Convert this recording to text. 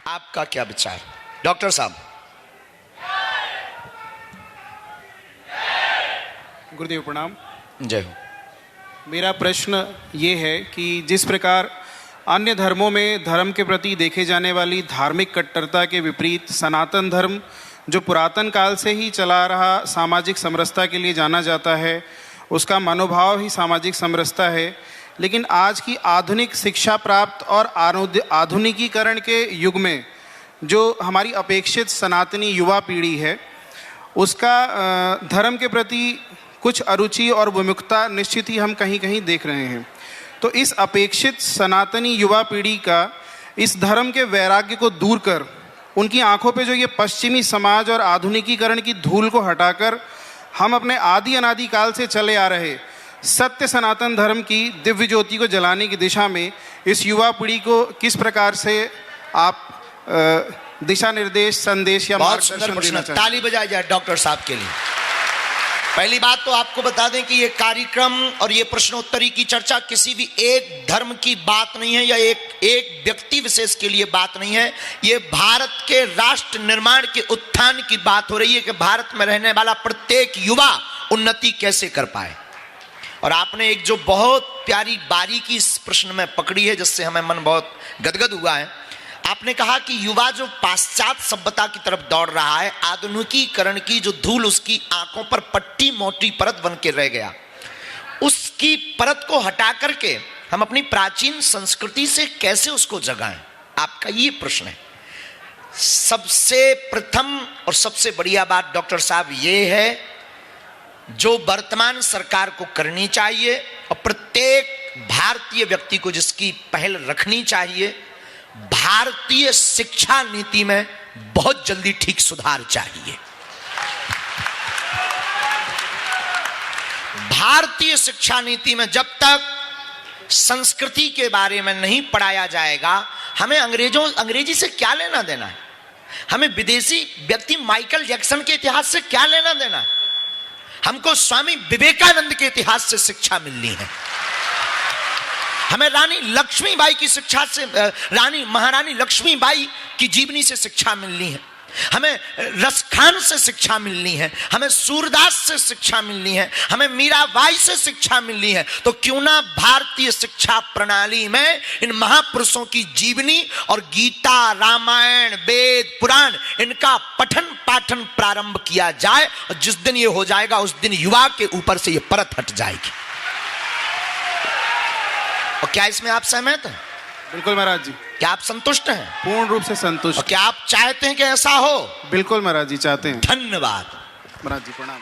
आपका क्या विचार? डॉक्टर साहब। गुरुदेव प्रणाम। जय हो। मेरा प्रश्न ये है कि जिस प्रकार अन्य धर्मों में धर्म के प्रति देखे जाने वाली धार्मिक कट्टरता के विपरीत सनातन धर्म, जो पुरातन काल से ही चला रहा सामाजिक समरसता के लिए जाना जाता है, उसका मनोभाव ही सामाजिक समरसता है, लेकिन आज की आधुनिक शिक्षा प्राप्त और आधुनिकीकरण के युग में जो हमारी अपेक्षित सनातनी युवा पीढ़ी है, उसका धर्म के प्रति कुछ अरुचि और विमुखता निश्चित ही हम कहीं कहीं देख रहे हैं। तो इस अपेक्षित सनातनी युवा पीढ़ी का इस धर्म के वैराग्य को दूर कर उनकी आंखों पे जो ये पश्चिमी समाज और आधुनिकीकरण की धूल को हटाकर हम अपने आदि अनादि काल से चले आ रहे सत्य सनातन धर्म की दिव्य ज्योति को जलाने की दिशा में इस युवा पीढ़ी को किस प्रकार से आप दिशा निर्देश, संदेश या मार्गदर्शन देना चाहेंगे? ताली बजाई जाए डॉक्टर साहब के लिए। पहली बात तो आपको बता दें कि ये कार्यक्रम और ये प्रश्नोत्तरी की चर्चा किसी भी एक धर्म की बात नहीं है या एक व्यक्ति विशेष के लिए बात नहीं है। ये भारत के राष्ट्र निर्माण के उत्थान की बात हो रही है कि भारत में रहने वाला प्रत्येक युवा उन्नति कैसे कर पाए। और आपने एक जो बहुत प्यारी बारीकी इस प्रश्न में पकड़ी है जिससे हमें मन बहुत गदगद हुआ है। आपने कहा कि युवा जो पाश्चात्य सभ्यता की तरफ दौड़ रहा है, आधुनिकीकरण की जो धूल उसकी आंखों पर पट्टी मोटी परत बन के रह गया, उसकी परत को हटा करके हम अपनी प्राचीन संस्कृति से कैसे उसको जगाएं, आपका ये प्रश्न है। सबसे प्रथम और सबसे बढ़िया बात डॉक्टर साहब ये है जो वर्तमान सरकार को करनी चाहिए और प्रत्येक भारतीय व्यक्ति को जिसकी पहल रखनी चाहिए, भारतीय शिक्षा नीति में बहुत जल्दी ठीक सुधार चाहिए। भारतीय शिक्षा नीति में जब तक संस्कृति के बारे में नहीं पढ़ाया जाएगा, हमें अंग्रेजी से क्या लेना देना है, हमें विदेशी व्यक्ति माइकल जैक्सन के इतिहास से क्या लेना देना है, हमको स्वामी विवेकानंद के इतिहास से शिक्षा मिलनी है, हमें रानी लक्ष्मीबाई की शिक्षा से, महारानी लक्ष्मीबाई की जीवनी से शिक्षा मिलनी है, हमें रसखान से शिक्षा मिलनी है, हमें सूरदास से शिक्षा मिलनी है, हमें मीराबाई से शिक्षा मिलनी है। तो क्यों ना भारतीय शिक्षा प्रणाली में इन महापुरुषों की जीवनी और गीता, रामायण, वेद, पुराण, इनका पठन पाठन प्रारंभ किया जाए। और जिस दिन ये हो जाएगा उस दिन युवा के ऊपर से ये परत हट जाएगी। और क्या इसमें आप सहमत हैं? बिल्कुल महाराज जी। क्या आप संतुष्ट हैं? पूर्ण रूप से संतुष्ट। और क्या आप चाहते हैं कि ऐसा हो? बिल्कुल महाराज जी चाहते हैं। धन्यवाद महाराज जी प्रणाम।